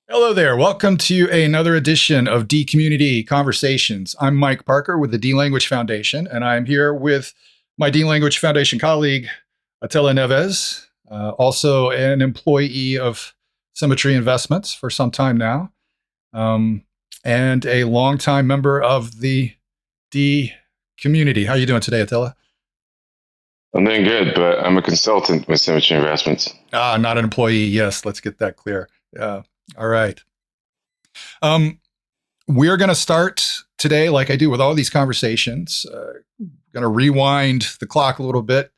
Hello there. Welcome to another edition of D Community Conversations. I'm Mike Parker with the D Language Foundation, and I'm here with my D Language Foundation colleague, Átila Neves, also an employee of Symmetry Investments for some time now, and a longtime member of the D community. How are you doing today, Átila? I'm doing good, but I'm a consultant with Symmetry Investments. Not an employee. Yes, let's get that clear. All right. Um, We're going to start today, like I do with all these conversations, going to rewind the clock a little bit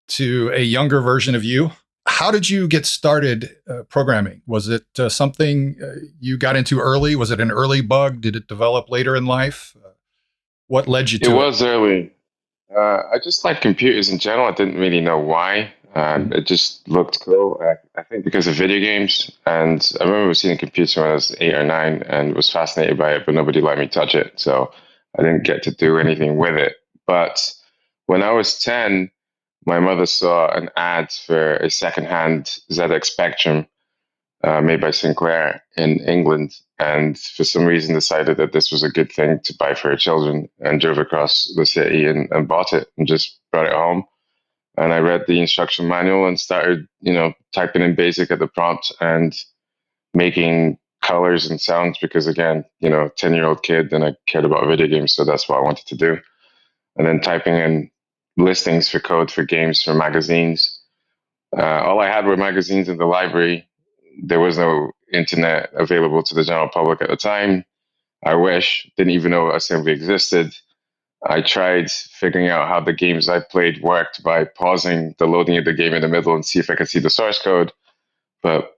to a younger version of you. How did you get started programming? Was it something you got into early? Was it an early bug? Did it develop later in life? What led you It to it? was early. I just like computers in general. I didn't really know why. Mhm. It just looked cool. I think because of video games. And I remember seeing a computer when I was 8 or 9 and was fascinated by it, but nobody let me touch it. So I didn't get to do anything with it. But when I was 10, my mother saw an ad for a secondhand ZX Spectrum made by Sinclair in England, and for some reason decided that this was a good thing to buy for her children, and drove across the city and bought it and just brought it home. And I read the instruction manual and started, typing in BASIC at the prompt and making colors and sounds because again, 10-year-old kid and I cared about video games, so that's what I wanted to do. And then typing in listings for code for games for magazines. All I had were magazines in the library. There was no internet available to the general public at the time. I wish. Didn't even know assembly existed. I tried figuring out how the games I played worked by pausing the loading of the game in the middle and see if I could see the source code. But,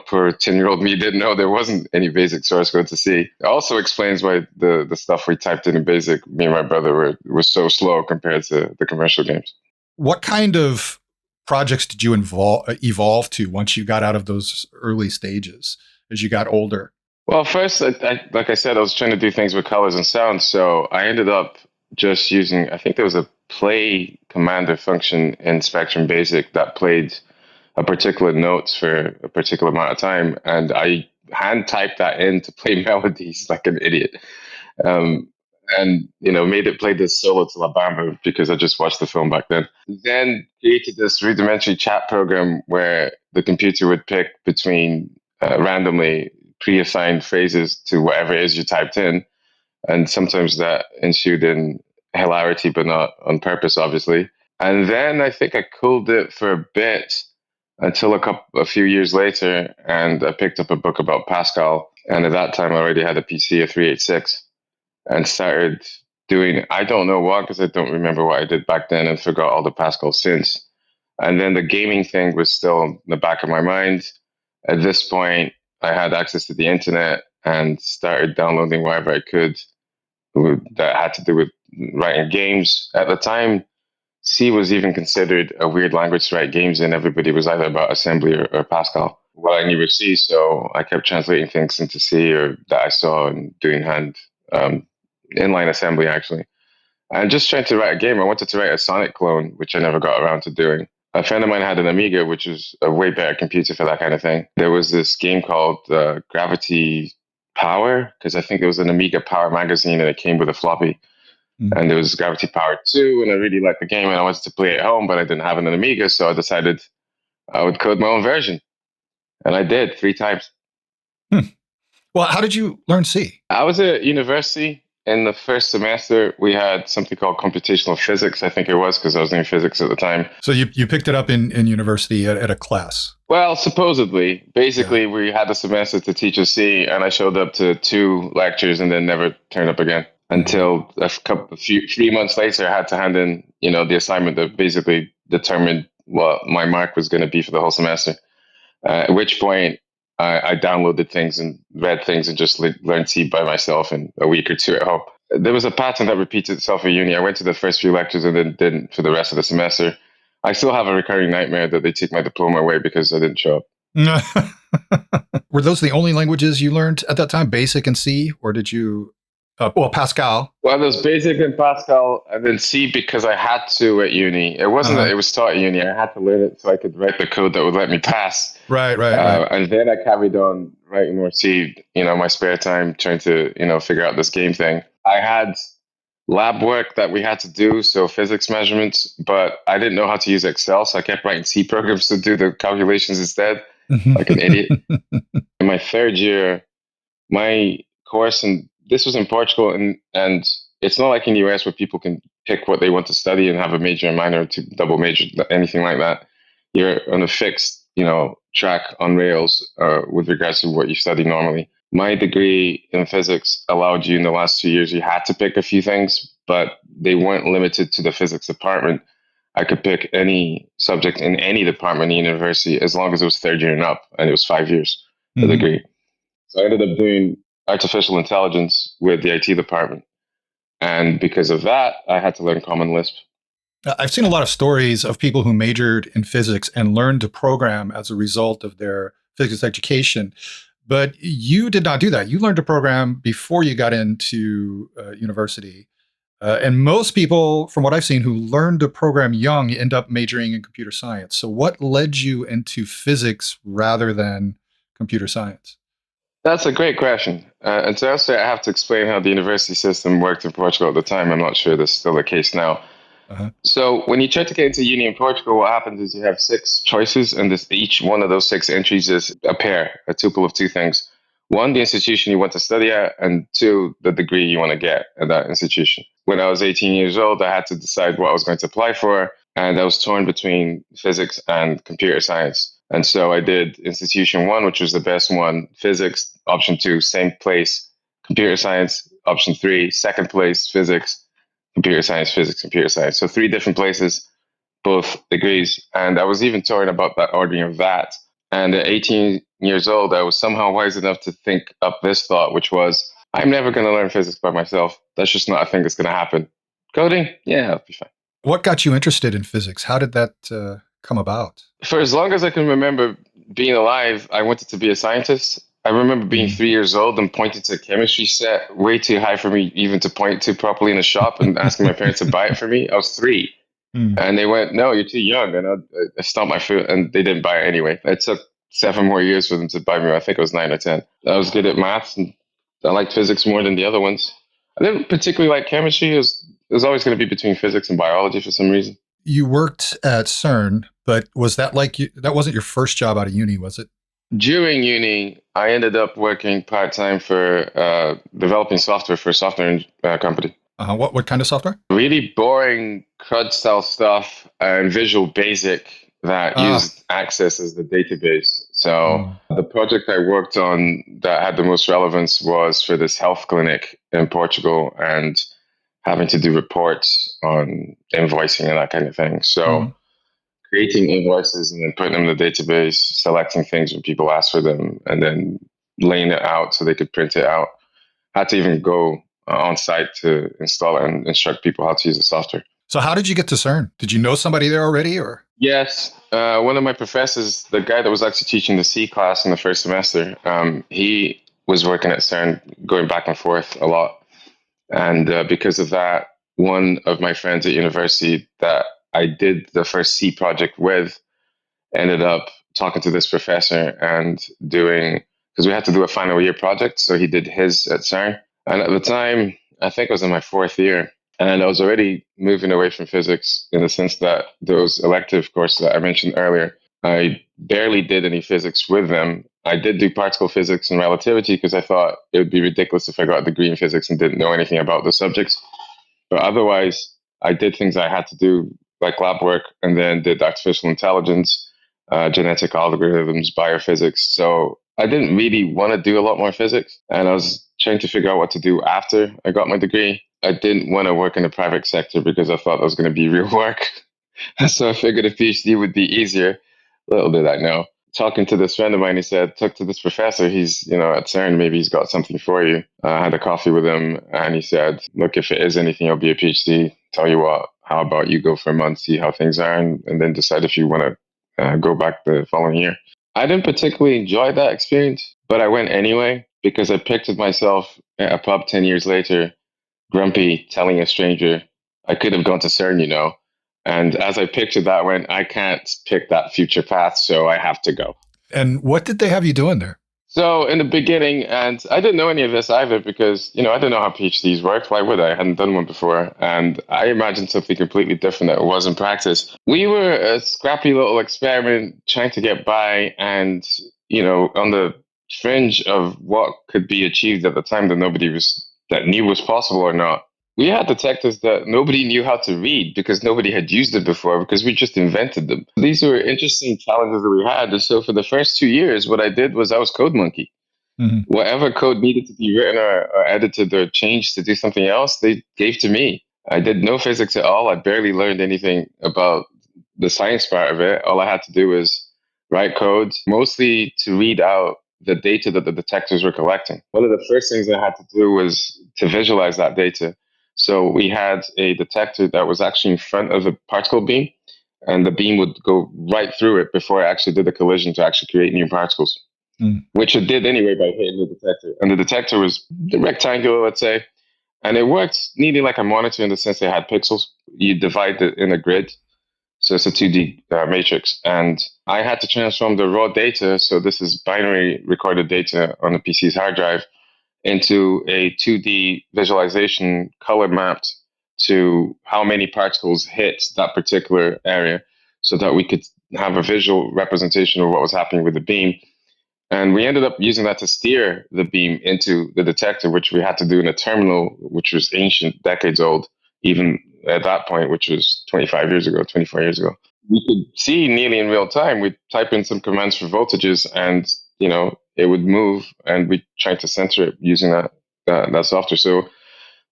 poor 10-year-old me didn't know there wasn't any basic source code to see. It also explains why the stuff we typed in BASIC, me and my brother, were so slow compared to the commercial games. What kind of projects did you evolve to once you got out of those early stages as you got older? Well, first, like I said, I was trying to do things with colors and sounds, so I ended up just using, I think there was a play commander function in Spectrum Basic that played a particular notes for a particular amount of time, and I hand typed that in to play melodies like an idiot. Um, and made it play this solo to La Bamba because I just watched the film back then. Then created this rudimentary chat program where the computer would pick between randomly pre-assigned phrases to whatever it is you typed in, and sometimes that ensued in hilarity, but not on purpose, obviously. And then I think I cooled it for a bit until a few years later, and I picked up a book about Pascal. And at that time, I already had a PC, a 386, and started doing I don't know what because I don't remember what I did back then and forgot all the Pascal since. And then the gaming thing was still in the back of my mind. At this point, I had access to the internet and started downloading whatever I could that had to do with writing games. At the time, C was even considered a weird language to write games in. Everybody was either about assembly or Pascal. Well, I knew was C, so I kept translating things into C or that I saw and doing hand um, inline assembly actually. And just trying to write a game. I wanted to write a Sonic clone, which I never got around to doing. A friend of mine had an Amiga, which was a way better computer for that kind of thing. There was this game called Gravity Power, because I think there was an Amiga Power magazine and it came with a floppy. Mm. And there was Gravity Power 2, and I really liked the game and I wanted to play it at home, but I didn't have an Amiga, so I decided I would code my own version. And I did 3 times. Hmm. Well, how did you learn C? I was at university. In the first semester, we had something called computational physics, I think it was, because I was doing physics at the time. So you picked it up in university at a class. Well, supposedly. Yeah. Basically, we had a semester to teach us C, and I showed up to 2 lectures and then never turned up again Mm. until 3 months later. I had to hand in, the assignment that basically determined what my mark was going to be for the whole semester. At which point, I downloaded things and read things and just learned C by myself in a week or two at home. There was a pattern that repeated itself at uni. I went to the first few lectures and then didn't for the rest of the semester. I still have a recurring nightmare that they take my diploma away because I didn't show up. Were those the only languages you learned at that time, Basic and C, or did you Well, Pascal. Well, there's basic in Pascal, and then C because I had to at uni. It wasn't that Uh-huh. it was taught at uni. I had to learn it so I could write the code that would let me pass. Right. And then I carried on writing more C. My spare time trying to figure out this game thing. I had lab work that we had to do, so physics measurements, but I didn't know how to use Excel, so I kept writing C programs to do the calculations instead, like an idiot. In my third year, my course, and this was in Portugal, and it's not like in the US where people can pick what they want to study and have a major and minor to double major, anything like that. You're on a fixed, track on rails with regards to what you study normally. My degree in physics allowed you in the last 2 years, you had to pick a few things, but they weren't limited to the physics department. I could pick any subject in any department in university as long as it was third year and up, and it was 5 years, the Mhm. degree. So I ended up doing artificial intelligence with the IT department. And because of that, I had to learn Common Lisp. I've seen a lot of stories of people who majored in physics and learned to program as a result of their physics education. But you did not do that. You learned to program before you got into university. And most people, from what I've seen, who learn to program young end up majoring in computer science. So, what led you into physics rather than computer science? That's a great question. And to answer, I have to explain how the university system worked in Portugal at the time. I'm not sure that's still the case now. Uh-huh. So when you try to get into uni in Portugal, what happens is you have six choices, and each one of those six entries is a pair, a tuple of two things. One, the institution you want to study at, and two, the degree you want to get at that institution. When I was 18 years old, I had to decide what I was going to apply for, and I was torn between physics and computer science. And so I did institution one, which was the best one, physics, option two, same place, computer science, option three, second place, physics, computer science, physics, computer science. So three different places, both degrees. And I was even torn about that ordering of that. And at 18 years old, I was somehow wise enough to think up this thought, which was, I'm never going to learn physics by myself. That's just not a thing that's going to happen. Coding? Yeah, I'll be fine. What got you interested in physics? How did that come about? For as long as I can remember being alive, I wanted to be a scientist. I remember being Mm. 3 years old and pointing to a chemistry set way too high for me even to point to properly in a shop and asking my parents to buy it for me. I was three. Mm. And they went, "No, you're too young." And I stomped my foot, and they didn't buy it anyway. It took 7 more years for them to buy me. I think it was 9 or 10. I was good at maths, and I liked physics more than the other ones. I didn't particularly like chemistry. It was always going to be between physics and biology for some reason. You worked at CERN, but was that that wasn't your first job out of uni, was it? During uni, I ended up working part time for developing software for a software company. What kind of software? Really boring CRUD style stuff and Visual Basic that Ah. used Access as the database. So Mm. the project I worked on that had the most relevance was for this health clinic in Portugal and having to do reports on invoicing and that kind of thing. So Mm. creating invoices and then putting them in the database, selecting things when people ask for them, and then laying it out so they could print it out. Had to even go on site to install it and instruct people how to use the software. So how did you get to CERN? Did you know somebody there already, or? Yes, one of my professors, the guy that was actually teaching the C class in the first semester, he was working at CERN, going back and forth a lot. And because of that, one of my friends at university that I did the first C project with ended up talking to this professor and doing, because we had to do a final year project. So he did his at CERN. And at the time, I think it was in my fourth year, and I was already moving away from physics in the sense that those elective courses that I mentioned earlier, I barely did any physics with them. I did do particle physics and relativity because I thought it would be ridiculous if I got a degree in physics and didn't know anything about the subjects. But otherwise, I did things I had to do, like lab work, and then did artificial intelligence, genetic algorithms, biophysics. So I didn't really want to do a lot more physics, and I was trying to figure out what to do after I got my degree. I didn't want to work in the private sector because I thought that was going to be real work. So I figured a PhD would be easier. Little did I know. Talking to this friend of mine, he said, talk to this professor. He's, at CERN, maybe he's got something for you. I had a coffee with him and he said, look, if it is anything, it'll be a PhD. Tell you what, how about you go for a month, see how things are, and then decide if you want to go back the following year. I didn't particularly enjoy that experience, but I went anyway. because I pictured myself at a pub 10 years later, grumpy, telling a stranger, I could have gone to CERN, And as I pictured that, I went, I can't pick that future path, so I have to go. And what did they have you doing there? So in the beginning, and I didn't know any of this either because, I didn't know how PhDs worked. Why would I? I hadn't done one before. And I imagined something completely different that was in practice. We were a scrappy little experiment trying to get by and, on the fringe of what could be achieved at the time that knew was possible or not. We had detectors that nobody knew how to read because nobody had used it before because we just invented them. These were interesting challenges that we had. And so for the first 2 years, what I did was I was code monkey. Mm-hmm. Whatever code needed to be written or edited or changed to do something else, they gave to me. I did no physics at all. I barely learned anything about the science part of it. All I had to do was write code, mostly to read out the data that the detectors were collecting. One of the first things I had to do was to visualize that data. So we had a detector that was actually in front of a particle beam, and the beam would go right through it before it actually did the collision to actually create new particles, which it did anyway by hitting the detector. And the detector was rectangular, let's say, and it worked nearly like a monitor in the sense it had pixels. You divide it in a grid. So it's a 2D matrix. And I had to transform the raw data, so this is binary recorded data on the PC's hard drive, into a 2D visualization color mapped to how many particles hit that particular area so that we could have a visual representation of what was happening with the beam. And we ended up using that to steer the beam into the detector, which we had to do in a terminal, which was ancient, decades old, even at that point, which was 25 years ago, 24 years ago. We could see nearly in real time. We'd type in some commands for voltages and, it would move, and we tried to censor it using that software. So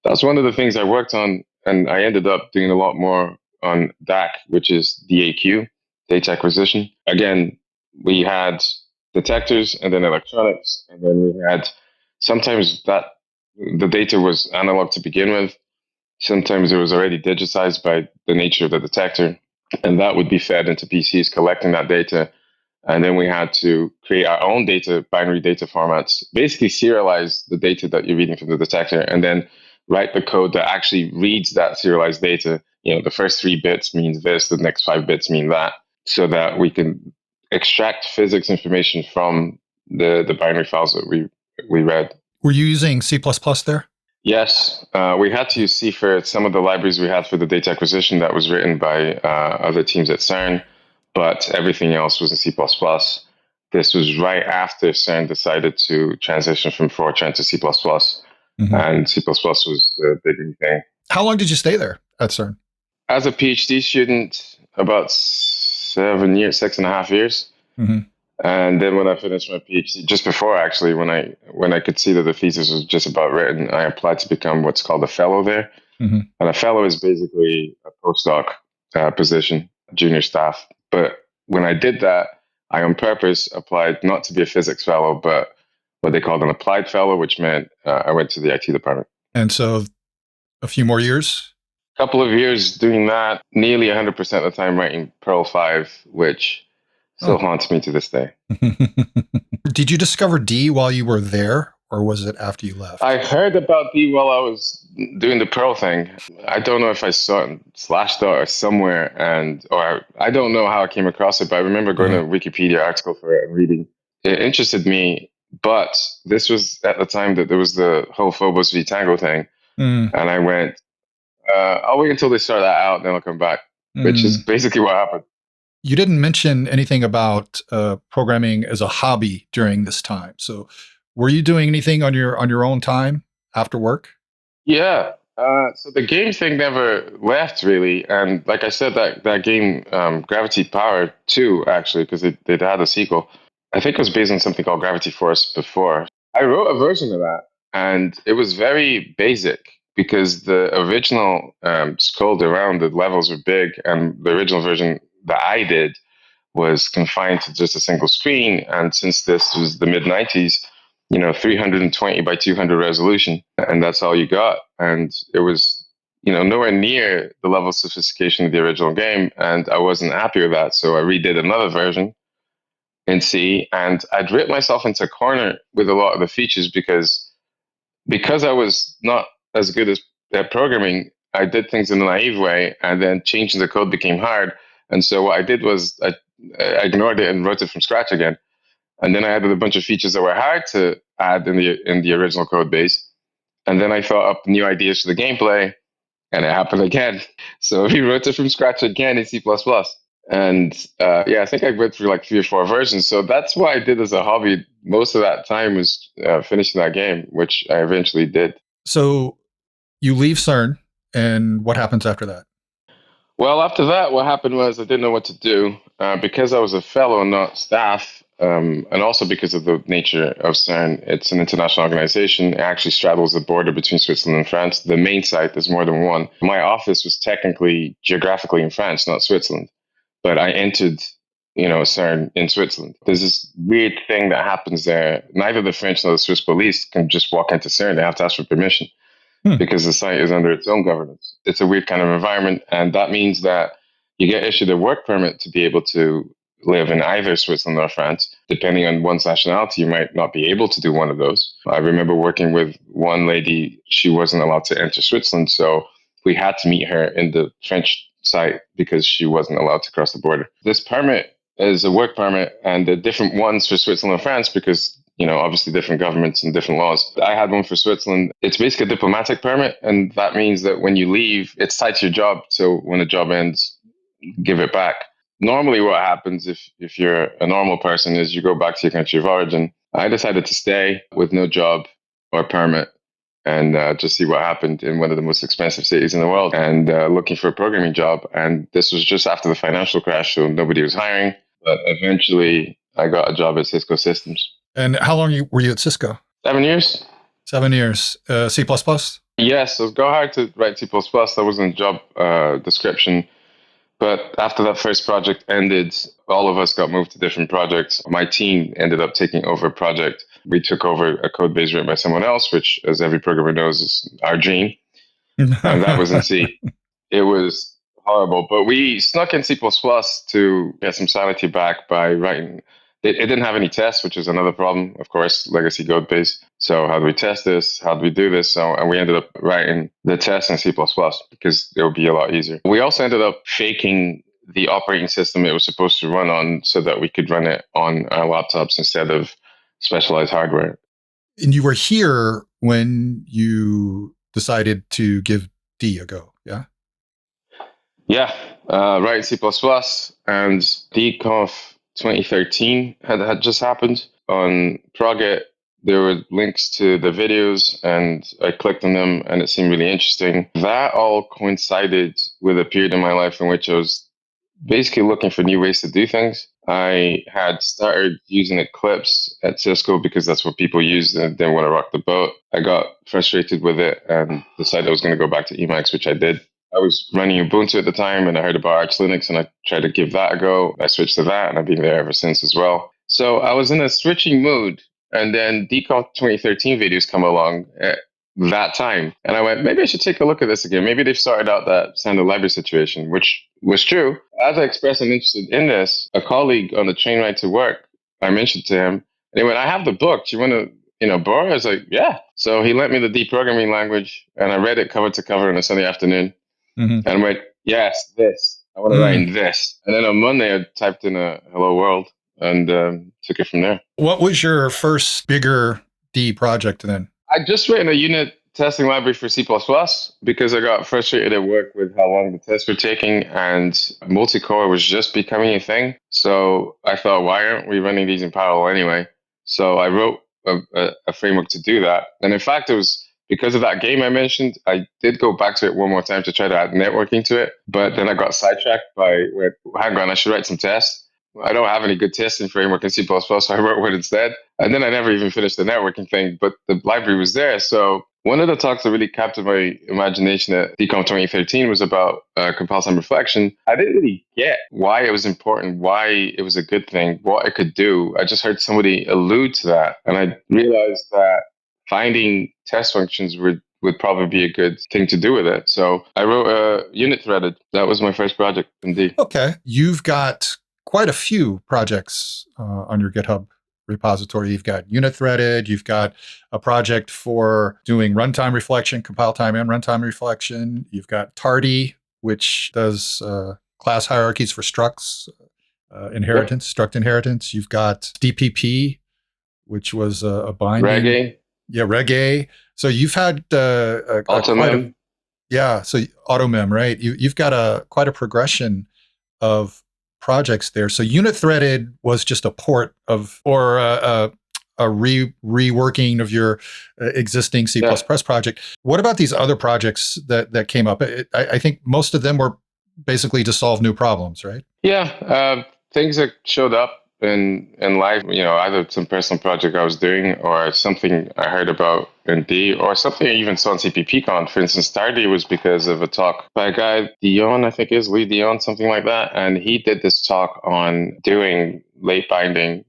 that's one of the things I worked on, and I ended up doing a lot more on DAC, which is DAQ, data acquisition. Again, we had detectors and then electronics, and then we had sometimes that the data was analog to begin with. Sometimes it was already digitized by the nature of the detector, and that would be fed into PCs collecting that data. And then we had to create our own binary data formats, basically serialize the data that you're reading from the detector, and then write the code that actually reads that serialized data. The first 3 bits means this, the next 5 bits mean that, so that we can extract physics information from the binary files that we read. Were you using C++ there? Yes, we had to use C for some of the libraries we had for the data acquisition that was written by other teams at CERN, but everything else was in C++. This was right after CERN decided to transition from Fortran to C++, and C++ was the big thing. How long did you stay there at CERN? As a PhD student, about 7 years, 6.5 years. And then when I finished my PhD, just before actually, when I could see that the thesis was just about written, I applied to become what's called a fellow there. And a fellow is basically a postdoc position, junior staff. But when I did that, I on purpose applied not to be a physics fellow, but what they called an applied fellow, which meant I went to the IT department. And so a few more years? A couple of years doing that, nearly 100% of the time writing Perl 5, which still haunts me to this day. Did you discover D while you were there, or was it after you left? I heard about D while I was doing the Perl thing. I don't know if I saw it in Slashdot or somewhere, or I don't know how I came across it, but I remember going to a Wikipedia article for it and reading. It interested me, but this was at the time that there was the whole Phobos v Tango thing, and I went, I'll wait until they start that out, then I'll come back, which is basically what happened. You didn't mention anything about programming as a hobby during this time. So were you doing anything on your own time after work? Yeah. So the game thing never left really. And like I said, that game, Gravity Power 2, actually, because they'd had a sequel. I think it was based on something called Gravity Force before. I wrote a version of that, and it was very basic because the original scrolled around, the levels were big, and the original version that I did was confined to just a single screen. And since this was the mid 90s, 320 by 200 resolution, and that's all you got. And it was, nowhere near the level of sophistication of the original game. And I wasn't happy with that. So I redid another version. in C, and I'd written myself into a corner with a lot of the features because I was not as good at programming. I did things in a naive way, and then changing the code became hard. And so what I did was I ignored it and wrote it from scratch again. And then I added a bunch of features that were hard to add in the original code base. And then I thought up new ideas for the gameplay, and it happened again. So we wrote it from scratch again in C++. And yeah, I think I went through like 3 or 4 versions. So that's what I did as a hobby. Most of that time was finishing that game, which I eventually did. So you leave CERN, and what happens after that? Well, after that, what happened was I didn't know what to do because I was a fellow, not staff, and also because of the nature of CERN. It's an international organization. It actually straddles the border between Switzerland and France. The main site, there's more than one. My office was technically geographically in France, not Switzerland, but I entered, CERN in Switzerland. There's this weird thing that happens there. Neither the French nor the Swiss police can just walk into CERN. They have to ask for permission because the site is under its own governance. It's a weird kind of environment, and that means that you get issued a work permit to be able to live in either Switzerland or France. Depending on one's nationality, you might not be able to do one of those. I remember working with one lady, she wasn't allowed to enter Switzerland, so we had to meet her in the French site because she wasn't allowed to cross the border. This permit is a work permit, and the different ones for Switzerland and France because obviously different governments and different laws. I had one for Switzerland. It's basically a diplomatic permit, and that means that when you leave, it's tied to your job. So when the job ends, give it back. Normally, what happens if you're a normal person is you go back to your country of origin. I decided to stay with no job or permit and just see what happened in one of the most expensive cities in the world and looking for a programming job. And this was just after the financial crash, so nobody was hiring. But eventually, I got a job at Cisco Systems. And how long were you at Cisco? 7 years. 7 years. C++? Yes, it was go hard to write C++. That wasn't a job description. But after that first project ended, all of us got moved to different projects. My team ended up taking over a project. We took over a code base written by someone else, which, as every programmer knows, is our dream. And that was in C. It was horrible, but we snuck in C++ to get some sanity back by writing. It didn't have any tests, which is another problem, of course, legacy code base. So how do we test this? How do we do this? And we ended up writing the tests in C++ because it would be a lot easier. We also ended up faking the operating system it was supposed to run on so that we could run it on our laptops instead of specialized hardware. And you were here when you decided to give D a go, yeah? Yeah, writing C++ and DConf 2013 had just happened. On Progit, there were links to the videos, and I clicked on them, and it seemed really interesting. That all coincided with a period in my life in which I was basically looking for new ways to do things. I had started using Eclipse at Cisco because that's what people used and didn't want to rock the boat. I got frustrated with it and decided I was going to go back to Emacs, which I did. I was running Ubuntu at the time and I heard about Arch Linux and I tried to give that a go. I switched to that and I've been there ever since as well. So I was in a switching mood, and then DConf 2013 videos come along at that time. And I went, maybe I should take a look at this again. Maybe they've sorted out that standard library situation, which was true. As I expressed an interest in this, a colleague on the train ride to work, I mentioned to him, and he went, I have the book. Do you want to borrow? I was like, yeah. So he lent me the deprogramming language and I read it cover to cover on a Sunday afternoon. And I went, yes, this. I want to write in this. And then on Monday, I typed in a hello world and took it from there. What was your first bigger D project then? I just written a unit testing library for C++ because I got frustrated at work with how long the tests were taking and multi-core was just becoming a thing. So I thought, why aren't we running these in parallel anyway? So I wrote a framework to do that. And in fact, it was because of that game I mentioned, I did go back to it one more time to try to add networking to it. But then I got sidetracked by, hang on, I should write some tests. I don't have any good testing framework in C++, so I wrote one instead. And then I never even finished the networking thing, but the library was there. So one of the talks that really captured my imagination at DConf 2013 was about compile-time reflection. I didn't really get why it was important, why it was a good thing, what it could do. I just heard somebody allude to that. And I realized that finding test functions would probably be a good thing to do with it. So I wrote a unit threaded. That was my first project, indeed. Okay. You've got quite a few projects on your GitHub repository. You've got unit threaded, you've got a project for doing runtime reflection, compile time and runtime reflection. You've got Tardy, which does class hierarchies for structs, inheritance, struct inheritance. You've got DPP, which was a binding. Reggae. Yeah, Reggae. So you've had quite a, yeah, so AutoMem, right? You've got quite a progression of projects there. So unit threaded was just a port of, or a reworking of your existing C++ project. What about these other projects that came up? I think most of them were basically to solve new problems, right? Yeah, things that showed up in life, either some personal project I was doing or something I heard about in D or something I even saw on CPPCon. For instance, Tardy was because of a talk by a guy, Dion, I think is Lee Dion, something like that. And he did this talk on doing late binding,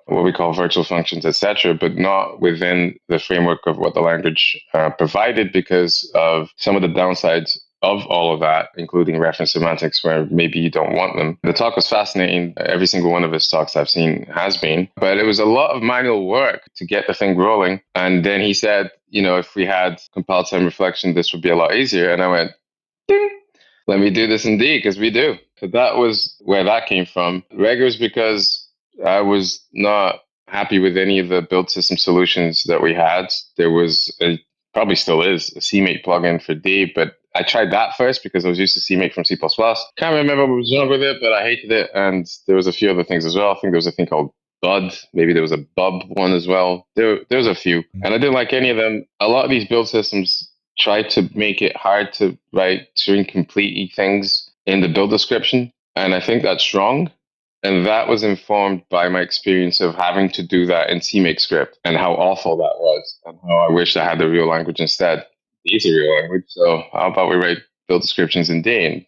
what we call virtual functions, etc., but not within the framework of what the language provided because of some of the downsides of all of that, including reference semantics where maybe you don't want them. The talk was fascinating. Every single one of his talks I've seen has been, but it was a lot of manual work to get the thing rolling. And then he said, if we had compile time reflection, this would be a lot easier. And I went, ding, let me do this indeed, because we do. So that was where that came from. Regulars, because I was not happy with any of the build system solutions that we had. There was probably still is a CMake plugin for D, but I tried that first because I was used to CMake from C++. Can't remember what was wrong with it, but I hated it. And there was a few other things as well. I think there was a thing called Bud. Maybe there was a Bub one as well. There was a few. And I didn't like any of them. A lot of these build systems try to make it hard to write string complete things in the build description. And I think that's wrong. And that was informed by my experience of having to do that in CMake script and how awful that was and how I wish I had the real language instead. It's a real language, so how about we write build descriptions in D?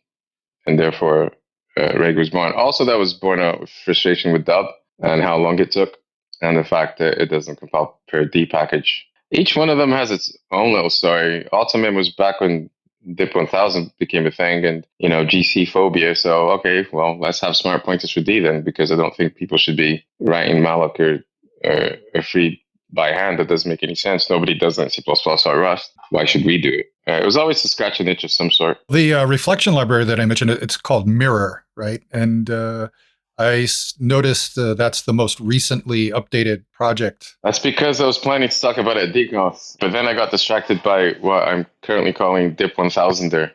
And therefore, Reg was born. Also, that was born out of frustration with Dub and how long it took, and the fact that it doesn't compile per D package. Each one of them has its own little story. Ultimate was back when DIP 1000 became a thing and, GC phobia. So, okay, well, let's have smart pointers for D then, because I don't think people should be writing malloc or free by hand. That doesn't make any sense. Nobody does that in C++ or Rust. Why should we do it? It was always to scratch an itch of some sort. The reflection library that I mentioned, it's called Mirror, right? And I noticed that's the most recently updated project. That's because I was planning to talk about it at DConf, but then I got distracted by what I'm currently calling DIP 1000er.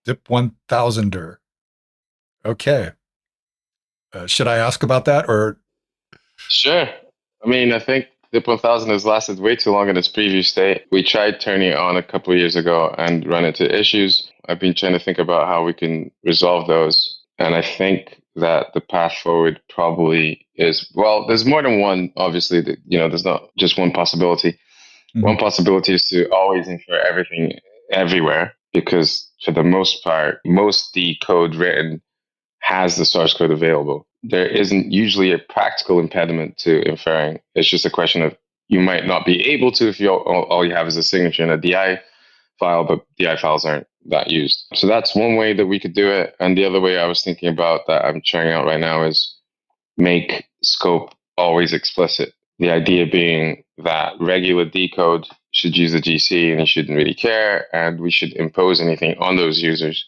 DIP 1000er. Okay. Should I ask about that or? Sure. I think DIP 1000 has lasted way too long in its previous state. We tried turning it on a couple of years ago and run into issues. I've been trying to think about how we can resolve those. And I think that the path forward probably is, well, there's more than one, obviously, there's not just one possibility. Mm-hmm. One possibility is to always infer everything everywhere, because for the most part, most D code written has the source code available. There isn't usually a practical impediment to inferring. It's just a question of you might not be able to if all you have is a signature in a DI file, but DI files aren't that used. So that's one way that we could do it. And the other way I was thinking about that I'm trying out right now is make scope always explicit. The idea being that regular D code should use the GC and you shouldn't really care, and we should impose anything on those users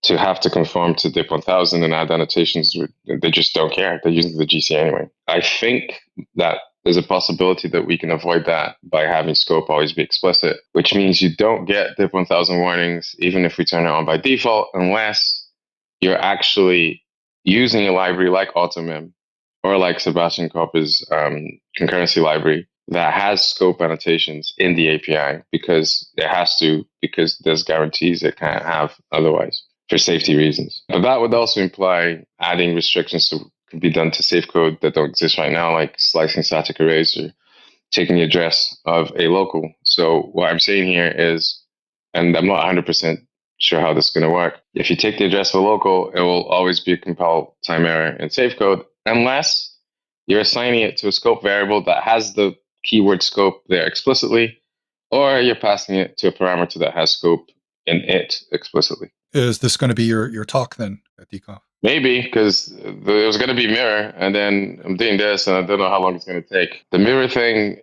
to have to conform to DIP 1000 and add annotations. They just don't care. They're using the GC anyway. I think that there's a possibility that we can avoid that by having scope always be explicit, which means you don't get DIP 1000 warnings, even if we turn it on by default, unless you're actually using a library like AutoMem or like Sebastian Koppe's concurrency library that has scope annotations in the API, because it has to, because there's guarantees it can't have otherwise for safety reasons. But that would also imply adding restrictions to can be done to safe code that don't exist right now, like slicing static arrays or taking the address of a local. So what I'm saying here is, and I'm not 100% sure how this is going to work. If you take the address of a local, it will always be a compile time error in safe code, unless you're assigning it to a scope variable that has the keyword scope there explicitly, or you're passing it to a parameter that has scope in it explicitly. Is this going to be your talk then at DConf? Maybe, because there was going to be mirror, and then I'm doing this, and I don't know how long it's going to take. The mirror thing,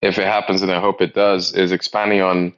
if it happens, and I hope it does, is expanding on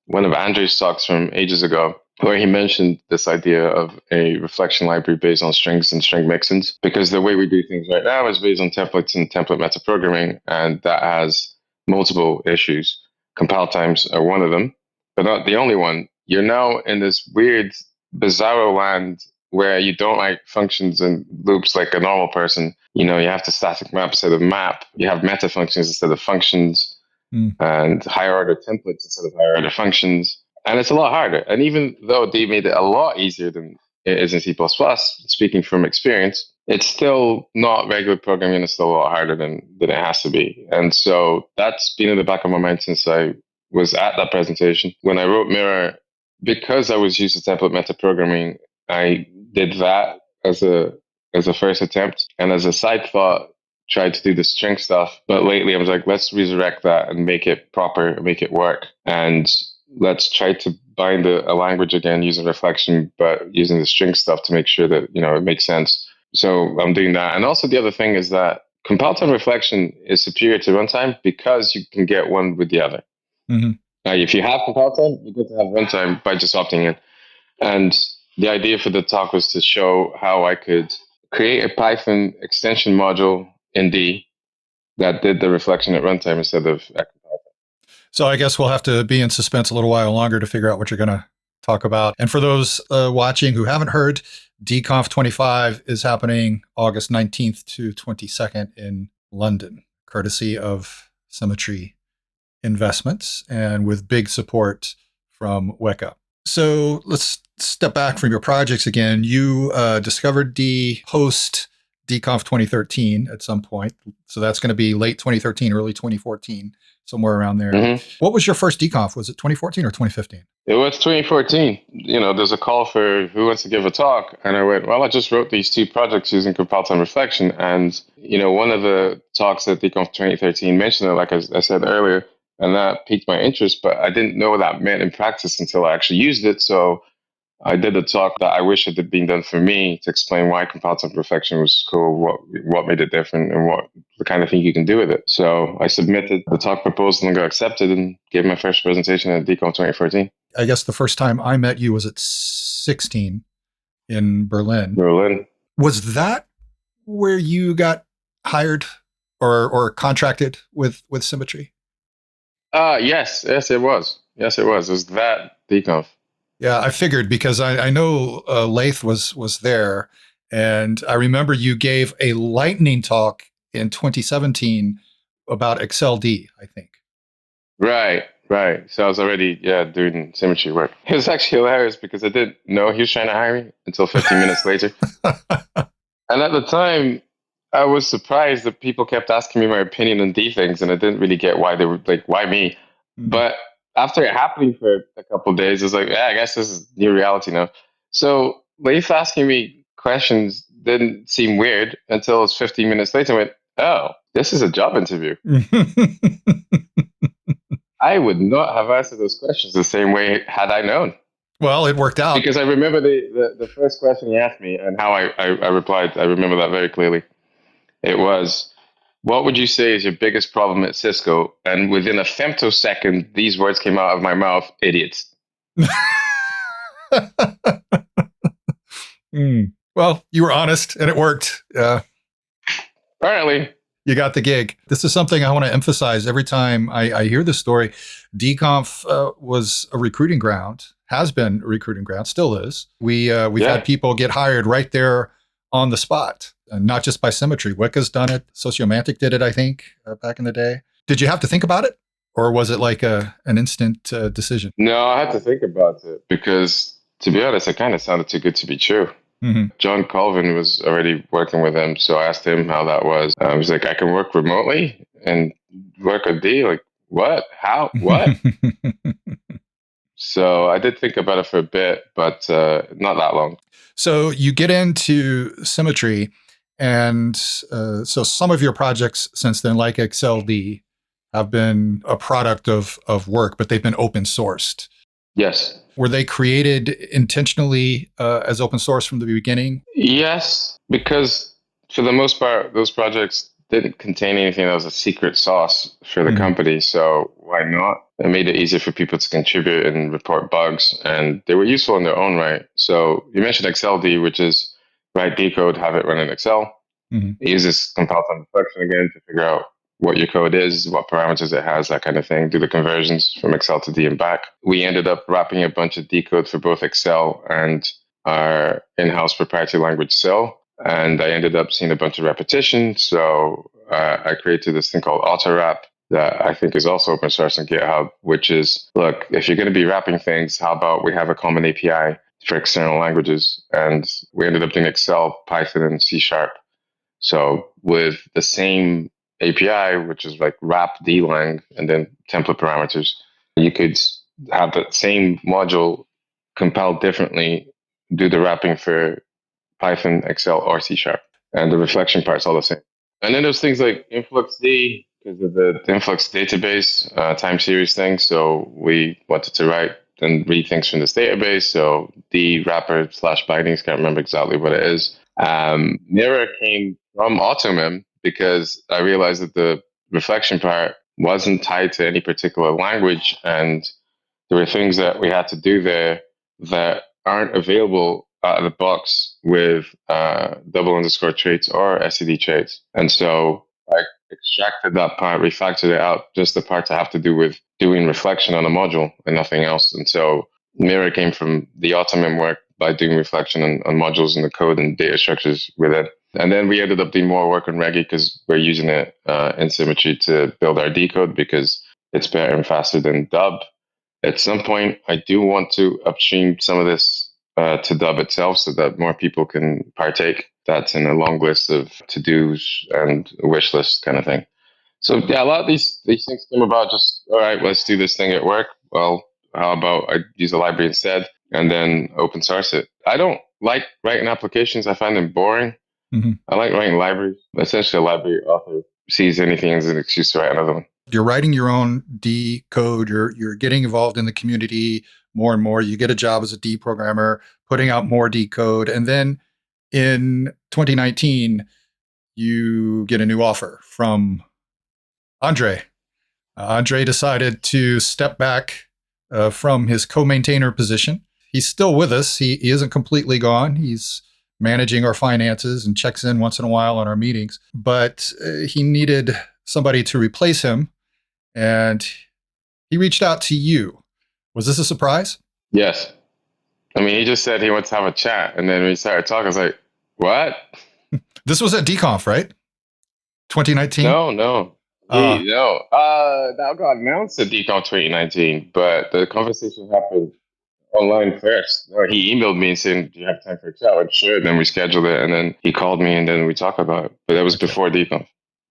one of Andrew's talks from ages ago, where he mentioned this idea of a reflection library based on strings and string mixins. Because the way we do things right now is based on templates and template metaprogramming, and that has multiple issues. Compile times are one of them, but not the only one. You're now in this weird, bizarro land where you don't like functions and loops like a normal person. You know, you have to static map instead of map. You have meta functions instead of functions, and higher order templates instead of higher order functions. And it's a lot harder. And even though they made it a lot easier than it is in C++, speaking from experience, it's still not regular programming, and it's still a lot harder than it has to be. And so that's been in the back of my mind since I was at that presentation. When I wrote Mirror, because I was used to template metaprogramming, I did that as a first attempt. And as a side thought, tried to do the string stuff. But lately I was like, let's resurrect that and make it proper, and make it work. And let's try to bind a language again using reflection, but using the string stuff to make sure that, you know, it makes sense. So I'm doing that. And also the other thing is that compile time reflection is superior to runtime because you can get one with the other. Mm-hmm. If you have compile time, you get to have runtime by just opting in. And the idea for the talk was to show how I could create a Python extension module in D that did the reflection at runtime instead of at compile time. So I guess we'll have to be in suspense a little while longer to figure out what you're going to talk about. And for those watching who haven't heard, DConf 25 is happening August 19th to 22nd in London, courtesy of Symmetry Investments and with big support from Weka. So let's step back from your projects again. You discovered D post DConf 2013 at some point. So that's going to be late 2013, early 2014, somewhere around there. Mm-hmm. What was your first DConf? Was it 2014 or 2015? It was 2014. You know, there's a call for who wants to give a talk. And I went, well, I just wrote these 2 projects using compile time reflection. And, you know, one of the talks at DConf 2013 mentioned it, like I said earlier, and that piqued my interest, but I didn't know what that meant in practice until I actually used it. So I did a talk that I wish it had been done for me to explain why compile time reflection was cool, what made it different, and what the kind of thing you can do with it. So I submitted the talk proposal and got accepted and gave my first presentation at DConf 2014. I guess the first time I met you was at 16 in Berlin. Was that where you got hired or contracted with Symmetry? Yes, it was. Yes, it was. It was that DConf. Yeah, I figured because I know Lath was there, and I remember you gave a lightning talk in 2017 about XLD, I think. Right. So I was already doing Symmetry work. It was actually hilarious because I didn't know he was trying to hire me until 15 minutes later. And at the time, I was surprised that people kept asking me my opinion on D things, and I didn't really get why they were like, why me? Mm-hmm. But after it happening for a couple of days, it's like, I guess this is new reality now. So Leif asking me questions didn't seem weird until it was 15 minutes later. I went, oh, this is a job interview. I would not have answered those questions the same way had I known. Well, it worked out. Because I remember the first question he asked me and how I replied. I remember that very clearly. It was, what would you say is your biggest problem at Cisco? And within a femtosecond, these words came out of my mouth, idiots. Well, you were honest and it worked. Apparently. You got the gig. This is something I want to emphasize every time I hear this story. DConf was a recruiting ground, has been a recruiting ground, still is. We've had people get hired right there on the spot, and not just by Symmetry. Weka's done it. Sociomantic did it, I think, back in the day. Did you have to think about it? Or was it like an instant decision? No, I had to think about it because, to be honest, it kind of sounded too good to be true. Mm-hmm. John Colvin was already working with him, so I asked him how that was. He was like, I can work remotely and work a D? Like, what? How? What? So I did think about it for a bit, but not that long. So you get into Symmetry, and so some of your projects since then, like XLD, have been a product of work, but they've been open sourced. Yes. Were they created intentionally as open source from the beginning? Yes, because for the most part, those projects didn't contain anything that was a secret sauce for the company. So why not? It made it easier for people to contribute and report bugs, and they were useful in their own right. So you mentioned XLD, which is write decode, have it run in Excel. It uses compile time reflection again to figure out what your code is, what parameters it has, that kind of thing. Do the conversions from Excel to D and back. We ended up wrapping a bunch of decode for both Excel and our in-house proprietary language Cell. And I ended up seeing a bunch of repetition. So I created this thing called auto wrap that I think is also open source on GitHub, which is, look, if you're going to be wrapping things, how about we have a common API for external languages? And we ended up doing Excel, Python, and C#. So with the same API, which is like wrap DLang and then template parameters, you could have that same module compiled differently, do the wrapping for Python, Excel, or C#. And the reflection part's all the same. And then there's things like InfluxD, because of the Influx database time series thing. So we wanted to write and read things from this database. So D wrapper / bindings, can't remember exactly what it is. Mirror came from AutoMem because I realized that the reflection part wasn't tied to any particular language, and there were things that we had to do there that aren't available out of the box with double underscore traits or SED traits. And so I extracted that part, refactored it out, just the parts that have to do with doing reflection on a module and nothing else. And so Mirror came from the AutoMem work by doing reflection on modules in the code and data structures with it. And then we ended up doing more work on Reggie because we're using it in Symmetry to build our decode because it's better and faster than Dub. At some point, I do want to upstream some of this to Dub itself so that more people can partake. That's in a long list of to-dos and a wish list kind of thing. So yeah, a lot of these things came about just, all right, let's do this thing at work. Well, how about I use a library instead and then open source it? I don't like writing applications. I find them boring. I like writing libraries. Essentially, a library author sees anything as an excuse to write another one. You're writing your own D code. You're getting involved in the community more and more. You get a job as a D programmer, putting out more D code. And then in 2019, you get a new offer from Andre. Andre decided to step back from his co-maintainer position. He's still with us. He isn't completely gone. He's managing our finances and checks in once in a while on our meetings. But he needed somebody to replace him. And he reached out to you. Was this a surprise? Yes. I mean, he just said he wants to have a chat. And then we started talking. I was like, what? This was at DConf, right? 2019? No. That got announced at DConf 2019, but the conversation happened online first. Or he emailed me saying, do you have time for a chat? I went, sure. And then we scheduled it. And then he called me and then we talked about it. But that was before DConf.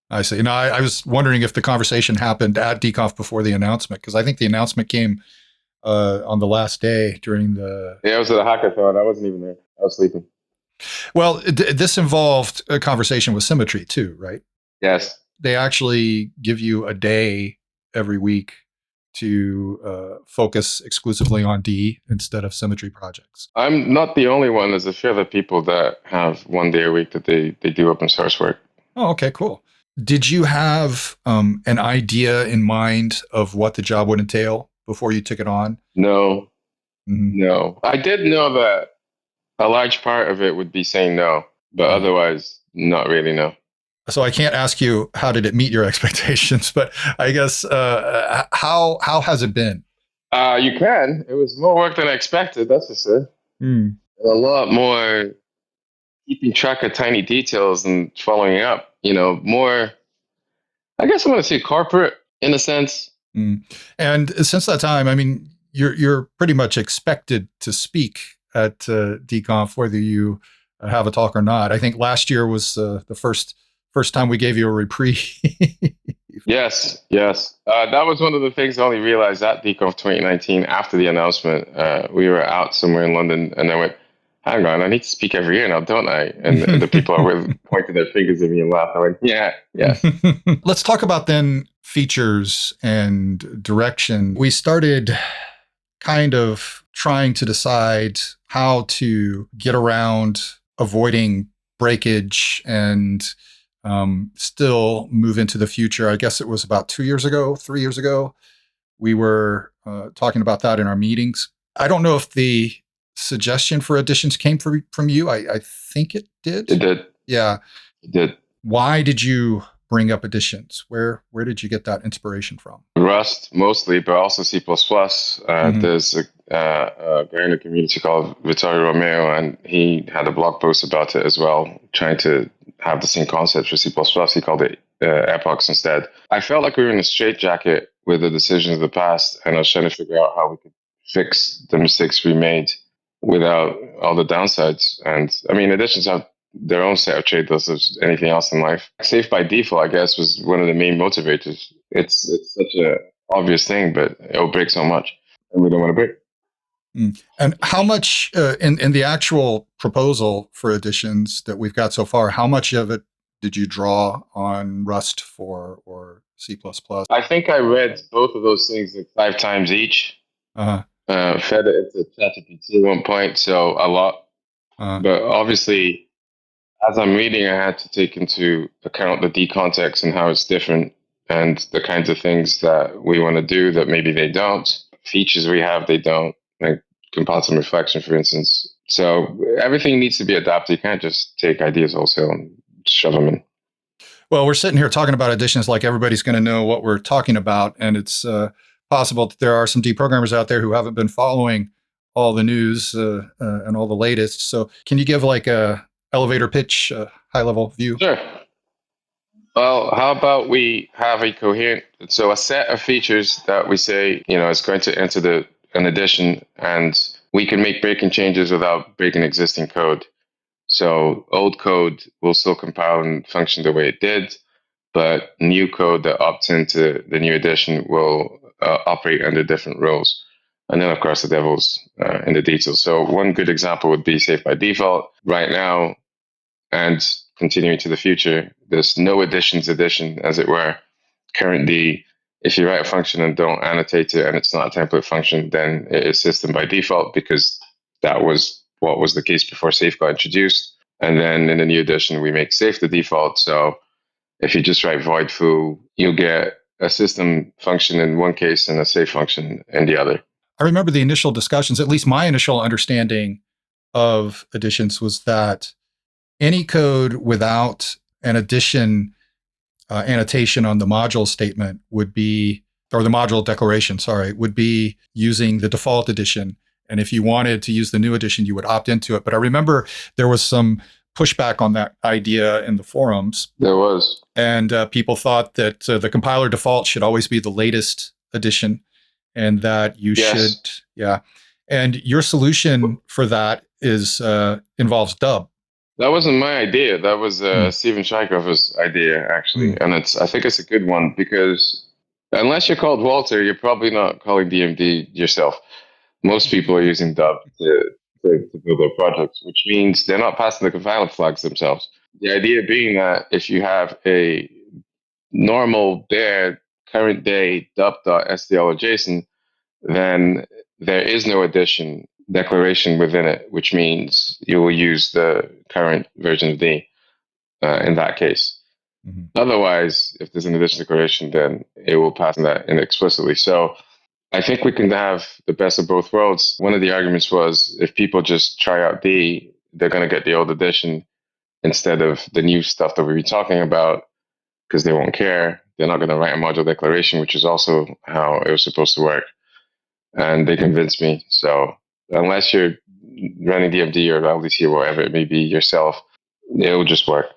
I see. No, I was wondering if the conversation happened at DConf before the announcement, because I think the announcement came on the last day during the... Yeah, it was at a hackathon. I wasn't even there. I was sleeping. Well, this involved a conversation with Symmetry too, right? Yes. They actually give you a day every week to focus exclusively on D instead of Symmetry projects. I'm not the only one. There's a few other people that have one day a week that they do open source work. Oh, okay, cool. Did you have an idea in mind of what the job would entail before you took it on? No. No. I did know that a large part of it would be saying no, but otherwise, not really no. So I can't ask you how did it meet your expectations, but I guess how has it been? You can. It was more work than I expected, that's for sure. A lot more keeping track of tiny details and following up. More, I guess I want to say corporate in a sense. And since that time, I mean, you're pretty much expected to speak at DConf, whether you have a talk or not. I think last year was the first time we gave you a reprieve. Yes. That was one of the things I only realized at DConf 2019 after the announcement. We were out somewhere in London, and I went, hang on, I need to speak every year now, don't I? And the people were pointing their fingers at me and laughed. I went, yeah. Let's talk about then features and direction. We started kind of trying to decide how to get around avoiding breakage and still move into the future. I guess it was about 3 years ago, we were talking about that in our meetings. I don't know if the suggestion for additions came from you. I think it did. It did. Yeah. It did. Why did you bring up additions? Where did you get that inspiration from? Rust mostly, but also C++. There's a guy in the community called Vittorio Romeo, and he had a blog post about it as well, trying to have the same concept for C++. He called it epochs instead. I felt like we were in a straitjacket with the decisions of the past, and I was trying to figure out how we could fix the mistakes we made without all the downsides. And I mean, additions have their own set of trade-offs as anything else in life. Safe by default, I guess, was one of the main motivators. It's such a obvious thing, but it'll break so much, and we don't want to break. And how much in the actual proposal for additions that we've got so far, how much of it did you draw on Rust or C++? I think I read both of those things like 5 times each. Fed it into ChatGPT at one point, so a lot. But obviously, as I'm reading, I had to take into account the D context and how it's different, and the kinds of things that we want to do that maybe they don't. Features we have, they don't, like composite reflection, for instance. So everything needs to be adapted. You can't just take ideas wholesale and shove them in. Well, we're sitting here talking about additions like everybody's going to know what we're talking about, and it's possible that there are some deprogrammers out there who haven't been following all the news and all the latest. So can you give like a elevator pitch, high-level view? Sure. Well, how about we have a coherent, so a set of features that we say, is going to enter an addition, and we can make breaking changes without breaking existing code. So old code will still compile and function the way it did, but new code that opts into the new addition will operate under different rules. And then, of course, the devil's in the details. So one good example would be safe by default. Right now, and continuing to the future, there's no additions addition, as it were. Currently, if you write a function and don't annotate it and it's not a template function, then it is system by default, because that was what was the case before safe got introduced. And then in the new edition, we make safe the default. So if you just write void foo, you'll get a system function in one case and a safe function in the other. I remember the initial discussions, at least my initial understanding of additions was that any code without an addition annotation on the module statement would be, or the module declaration, sorry, would be using the default addition. And if you wanted to use the new addition, you would opt into it. But I remember there was some pushback on that idea in the forums. There was. And people thought that the compiler default should always be the latest addition, and that you should, yeah. And your solution for that is involves dub. That wasn't my idea. That was Steven Scheikov's idea, actually. And I think it's a good one, because unless you're called Walter, you're probably not calling DMD yourself. Most people are using dub to build their projects, which means they're not passing the compiler flags themselves. The idea being that if you have a normal bare current day dub.stl or JSON, then there is no addition declaration within it, which means you will use the current version of D in that case. Otherwise, if there's an addition declaration, then it will pass that in explicitly. So I think we can have the best of both worlds. One of the arguments was, if people just try out D, they're going to get the old edition instead of the new stuff that we were talking about, because they won't care. They're not going to write a module declaration, which is also how it was supposed to work. And they convinced me. So unless you're running DMD or LDC or whatever it may be yourself, it will just work.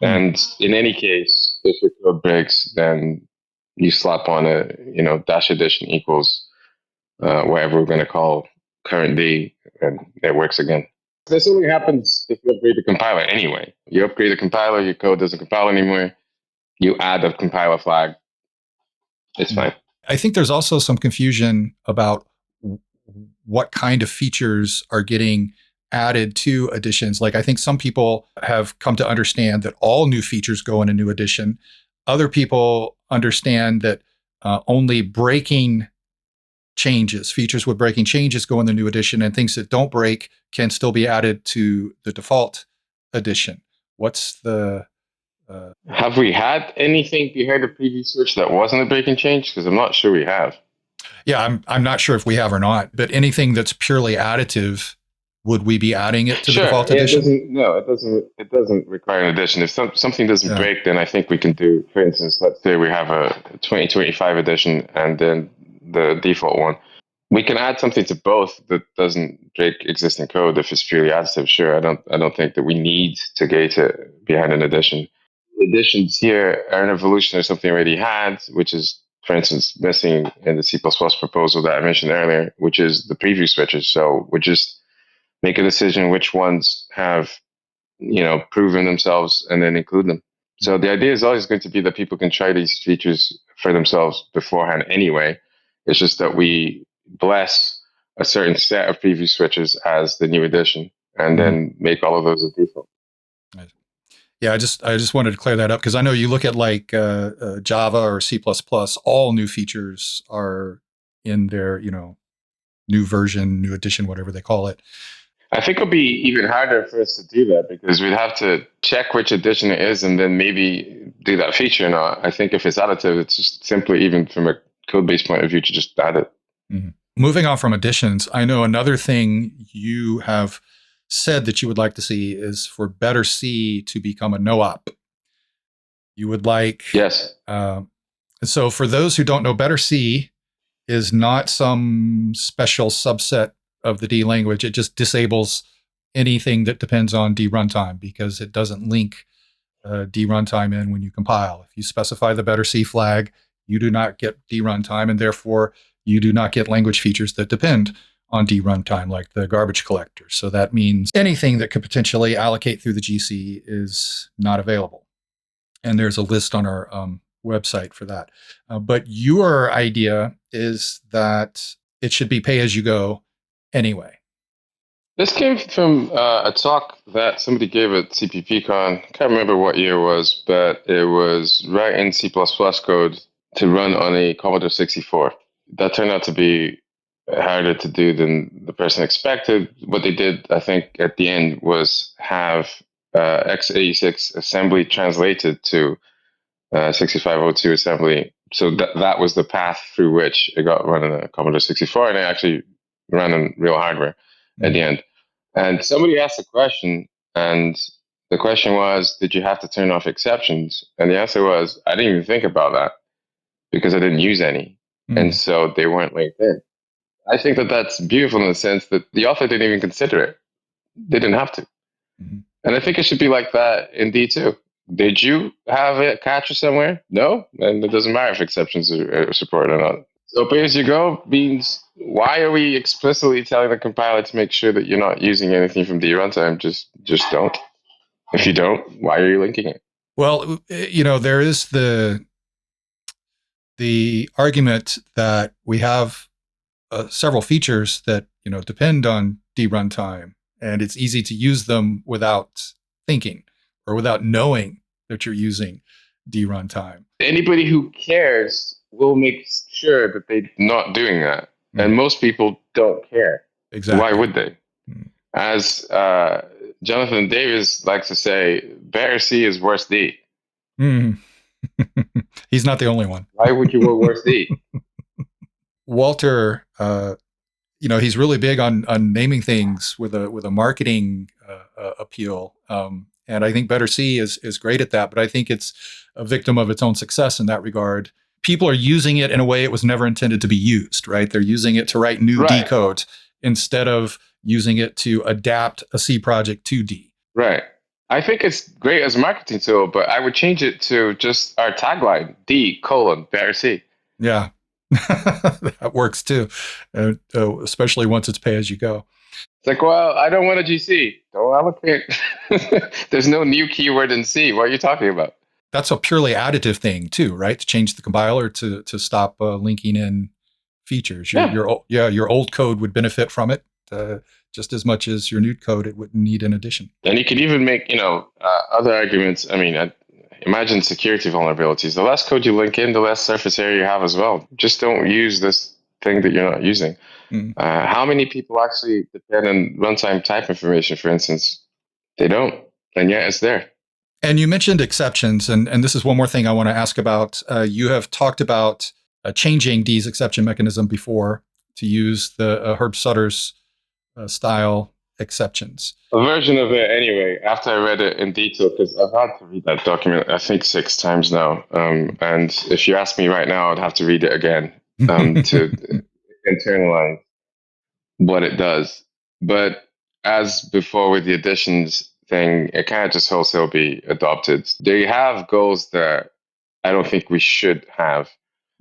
And in any case, if your code breaks, then you slap on a dash addition equals whatever we're going to call current D, and it works again. This only happens if you upgrade the compiler anyway. You upgrade the compiler, your code doesn't compile anymore. You add a compiler flag. It's fine. I think there's also some confusion about what kind of features are getting added to additions. Like, I think some people have come to understand that all new features go in a new addition. Other people understand that only breaking changes. Features with breaking changes go in the new edition, and things that don't break can still be added to the default edition. What's the Have we had anything behind the preview switch that wasn't a breaking change? Because I'm not sure we have. Yeah, I'm not sure if we have or not, but anything that's purely additive, would we be adding it to the Sure. default Yeah, it edition? doesn't. No, it doesn't. It doesn't require an addition. If something doesn't Yeah. break, then I think we can do. For instance, let's say we have a 2025 edition and then the default one. We can add something to both that doesn't break existing code if it's purely additive. Sure. I don't think that we need to gate it behind an addition. Additions here are an evolution of something already had, which is, for instance, missing in the C++ proposal that I mentioned earlier, which is the preview switches. So we just make a decision which ones have, proven themselves and then include them. So the idea is always going to be that people can try these features for themselves beforehand anyway. It's just that we bless a certain set of preview switches as the new addition and then make all of those a default. Yeah, I just wanted to clear that up because I know you look at like Java or C++, all new features are in their, new version, new edition, whatever they call it. I think it'll be even harder for us to do that because we'd have to check which edition it is and then maybe do that feature or not. I think if it's additive, it's just simply, even from a code base point of view, to just add it. Mm-hmm. Moving on from additions, I know another thing you have said that you would like to see is for BetterC to become a no-op. You would like... Yes. So for those who don't know, BetterC is not some special subset of the D language. It just disables anything that depends on D runtime because it doesn't link D runtime in when you compile. If you specify the BetterC flag, you do not get D runtime, and therefore you do not get language features that depend on D runtime, like the garbage collector. So that means anything that could potentially allocate through the GC is not available. And there's a list on our website for that. But your idea is that it should be pay as you go anyway. This came from a talk that somebody gave at CPPCon. I can't remember what year it was, but it was writing C++ code to run on a Commodore 64. That turned out to be harder to do than the person expected. What they did, I think, at the end was have x86 assembly translated to 6502 assembly. So that was the path through which it got run on a Commodore 64, and it actually ran on real hardware at the end. And somebody asked a question, and the question was, did you have to turn off exceptions? And the answer was, I didn't even think about that because I didn't use any. And so they weren't linked in. I think that that's beautiful in the sense that the author didn't even consider it. They didn't have to. And I think it should be like that in D too. Did you have a catcher somewhere? No, and it doesn't matter if exceptions are supported or not. So pay as you go means, why are we explicitly telling the compiler to make sure that you're not using anything from D runtime? Just don't. If you don't, why are you linking it? Well, there is the argument that we have several features that depend on D runtime, and it's easy to use them without thinking or without knowing that you're using D runtime. Anybody who cares will make sure that they're not doing that. And most people don't care. Exactly. Why would they? As Jonathan Davis likes to say, BetterC is worse D. He's not the only one. Why would you want worse D? Walter, he's really big on naming things with a marketing appeal. And I think BetterC is great at that, but I think it's a victim of its own success in that regard. People are using it in a way it was never intended to be used, right? They're using it to write new D code instead of using it to adapt a C project to D. Right. I think it's great as a marketing tool, but I would change it to just our tagline, D:BetterC. Yeah, that works too, especially once it's pay as you go. It's like, well, I don't want a GC. Don't allocate. There's no new keyword in C. What are you talking about? That's a purely additive thing too, right? To change the compiler to stop linking in features. Your old code would benefit from it just as much as your new code. It wouldn't need an addition. And you could even make other arguments. I mean, imagine security vulnerabilities. The less code you link in, the less surface area you have as well. Just don't use this thing that you're not using. Mm. How many people actually depend on runtime type information, for instance? They don't, and yet it's there. And you mentioned exceptions, and this is one more thing I want to ask about. You have talked about changing D's exception mechanism before to use the Herb Sutter's style exceptions. A version of it, anyway. After I read it in detail, because I've had to read that document, I think 6 times now. And if you ask me right now, I'd have to read it again to internalize what it does. But as before with the additions thing, it can't just wholesale be adopted. They have goals that I don't think we should have.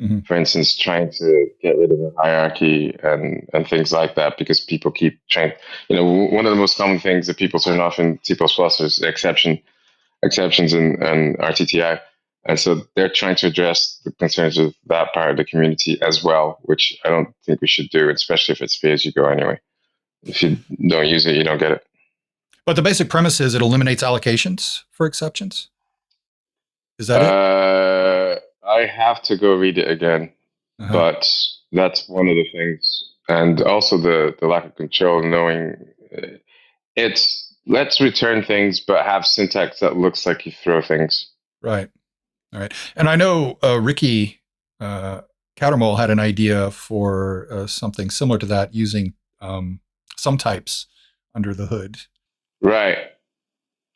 Mm-hmm. For instance, trying to get rid of the hierarchy and things like that, because people keep trying. One of the most common things that people turn off in C++ is exceptions and RTTI. And so they're trying to address the concerns of that part of the community as well, which I don't think we should do, especially if it's pay as you go anyway. If you don't use it, you don't get it. But the basic premise is it eliminates allocations for exceptions. Is that it? I have to go read it again, but that's one of the things. And also the lack of control, knowing it's let's return things, but have syntax that looks like you throw things. Right. All right. And I know Ricky Cattermole had an idea for something similar to that using some types under the hood. Right.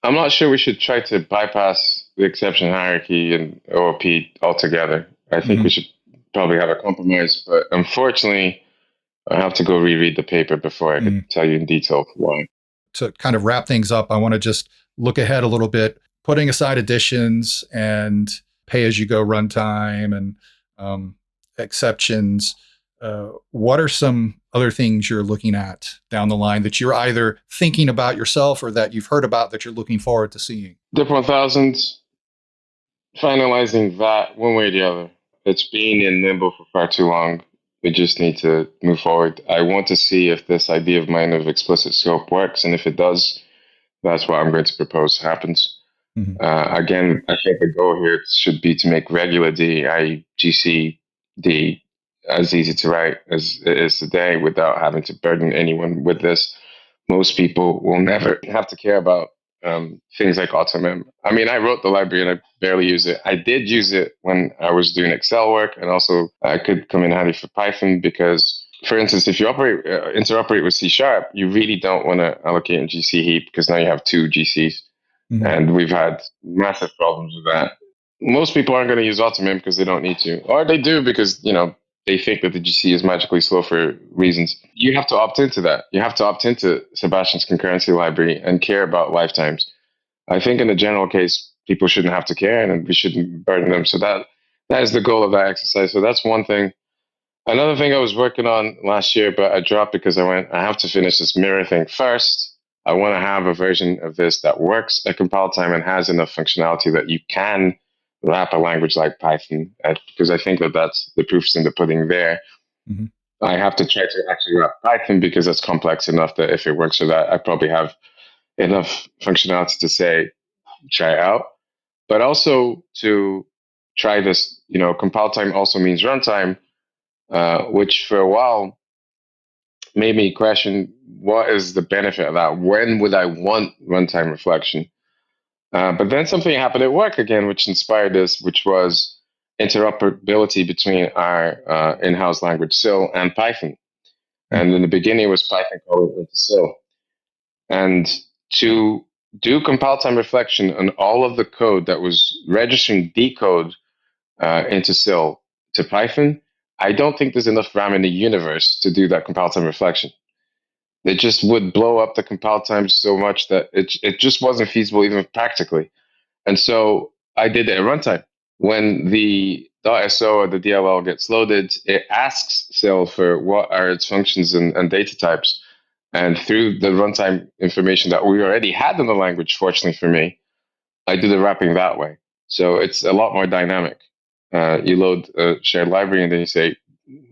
I'm not sure we should try to bypass the exception hierarchy and OOP altogether. I think we should probably have a compromise, but unfortunately, I have to go reread the paper before I could tell you in detail why. To kind of wrap things up, I want to just look ahead a little bit, putting aside additions and pay-as-you-go runtime and exceptions. What are some other things you're looking at down the line that you're either thinking about yourself or that you've heard about that you're looking forward to seeing? DIP 1000s, finalizing that one way or the other. It's been in limbo for far too long. We just need to move forward. I want to see if this idea of mine of explicit scope works, and if it does, that's what I'm going to propose happens. Again, I think the goal here should be to make regular D, i.e. GC D, as easy to write as it is today without having to burden anyone with this. Most people will never have to care about things like AutoMem. I mean, I wrote the library and I barely use it. I did use it when I was doing Excel work, and also I could come in handy for Python because, for instance, if you interoperate with C#, you really don't want to allocate in GC heap because now you have 2 GCs. And we've had massive problems with that. Most people aren't going to use AutoMem because they don't need to, or they do because they think that the GC is magically slow for reasons. You have to opt into that. You have to opt into Sebastian's concurrency library and care about lifetimes. I think in the general case, people shouldn't have to care and we shouldn't burden them. So that is the goal of that exercise. So that's one thing. Another thing I was working on last year, but I dropped because I have to finish this mirror thing first. I want to have a version of this that works at compile time and has enough functionality that you can wrap a language like Python, because I think that's the proof's in the pudding there. I have to try to actually wrap Python because it's complex enough that if it works for that, I probably have enough functionality to say, try it out. But also to try this, compile time also means runtime, which for a while made me question what is the benefit of that? When would I want runtime reflection? But then something happened at work again, which inspired this, which was interoperability between our in-house language SIL and Python. And in the beginning, it was Python calling into SIL. And to do compile time reflection on all of the code that was registering decode into SIL to Python, I don't think there's enough RAM in the universe to do that compile time reflection. It just would blow up the compile time so much that it just wasn't feasible even practically. And so I did it at runtime. When the .so or the DLL gets loaded, it asks SIL for what are its functions and data types. And through the runtime information that we already had in the language, fortunately for me, I do the wrapping that way. So it's a lot more dynamic. You load a shared library and then you say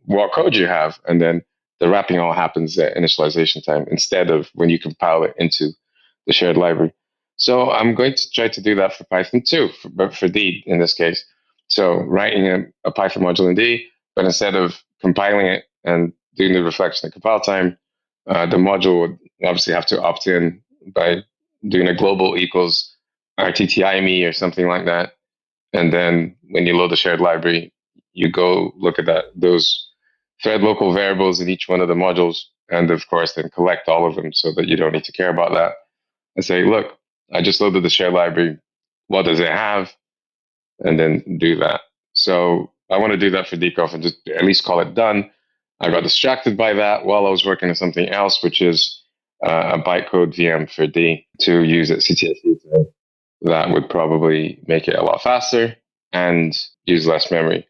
what code you have, and then the wrapping all happens at initialization time instead of when you compile it into the shared library. So I'm going to try to do that for Python too, but for D in this case. So writing a Python module in D, but instead of compiling it and doing the reflection at compile time, the module would obviously have to opt in by doing a global equals RTTIME or something like that. And then when you load the shared library, you go look at those thread local variables in each one of the modules, and of course then collect all of them so that you don't need to care about that. And say, look, I just loaded the shared library. What does it have? And then do that. So I want to do that for DConf and just at least call it done. I got distracted by that while I was working on something else, which is a bytecode VM for D to use at CTFU. That would probably make it a lot faster and use less memory.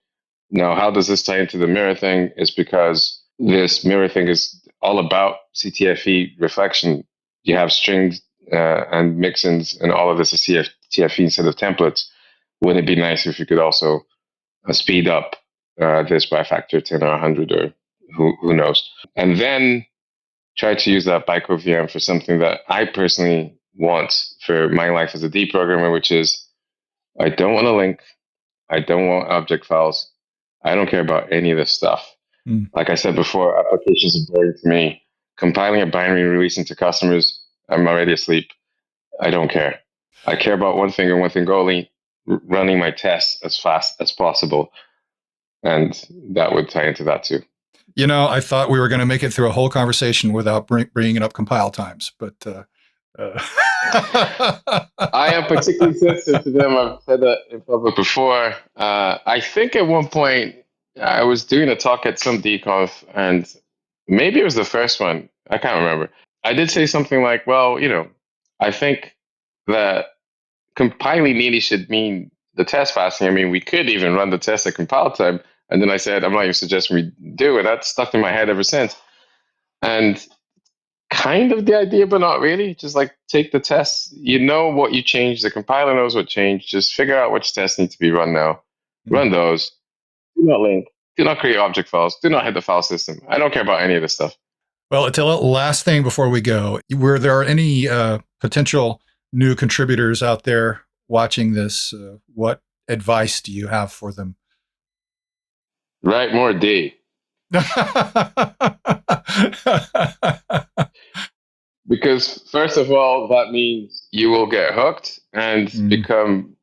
Now, how does this tie into the mirror thing? Is because this mirror thing is all about CTFE reflection. You have strings and mixins and all of this is CTFE instead of templates. Wouldn't it be nice if you could also speed up this by a factor of 10 or 100 or who knows? And then try to use that bytecode VM for something that I personally want for my life as a D programmer, which is I don't want a link. I don't want object files. I don't care about any of this stuff. Like I said before, applications are boring to me. Compiling a binary and releasing to customers, I'm already asleep. I don't care. I care about one thing and one thing only, running my tests as fast as possible. And that would tie into that too. You know, I thought we were going to make it through a whole conversation without bringing up compile times, but I am particularly sensitive to them. I've said that in public before. I think at one point I was doing a talk at some DConf, and maybe it was the first one. I can't remember. I did say something like, well, I think that compiling nearly should mean the test passing. I mean, we could even run the test at compile time. And then I said, I'm not even suggesting we do it. That's stuck in my head ever since. And kind of the idea, but not really. Just like take the tests. You know what you changed. The compiler knows what changed. Just figure out which tests need to be run now. Run those. Do not link. Do not create object files. Do not hit the file system. I don't care about any of this stuff. Well, Átila, last thing before we go, were there any potential new contributors out there watching this? What advice do you have for them? Write more D. Because first of all, that means you will get hooked and become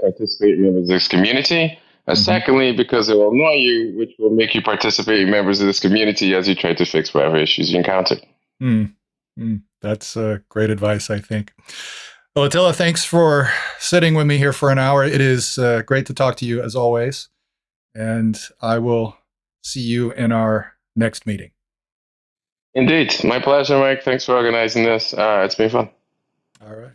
participating members of this community. And secondly, because it will annoy you, which will make you participating members of this community as you try to fix whatever issues you encounter. That's great advice, I think. Well, Átila, thanks for sitting with me here for an hour. It is great to talk to you as always. And I will see you in our next meeting. Indeed. My pleasure, Mike. Thanks for organizing this. It's been fun. All right.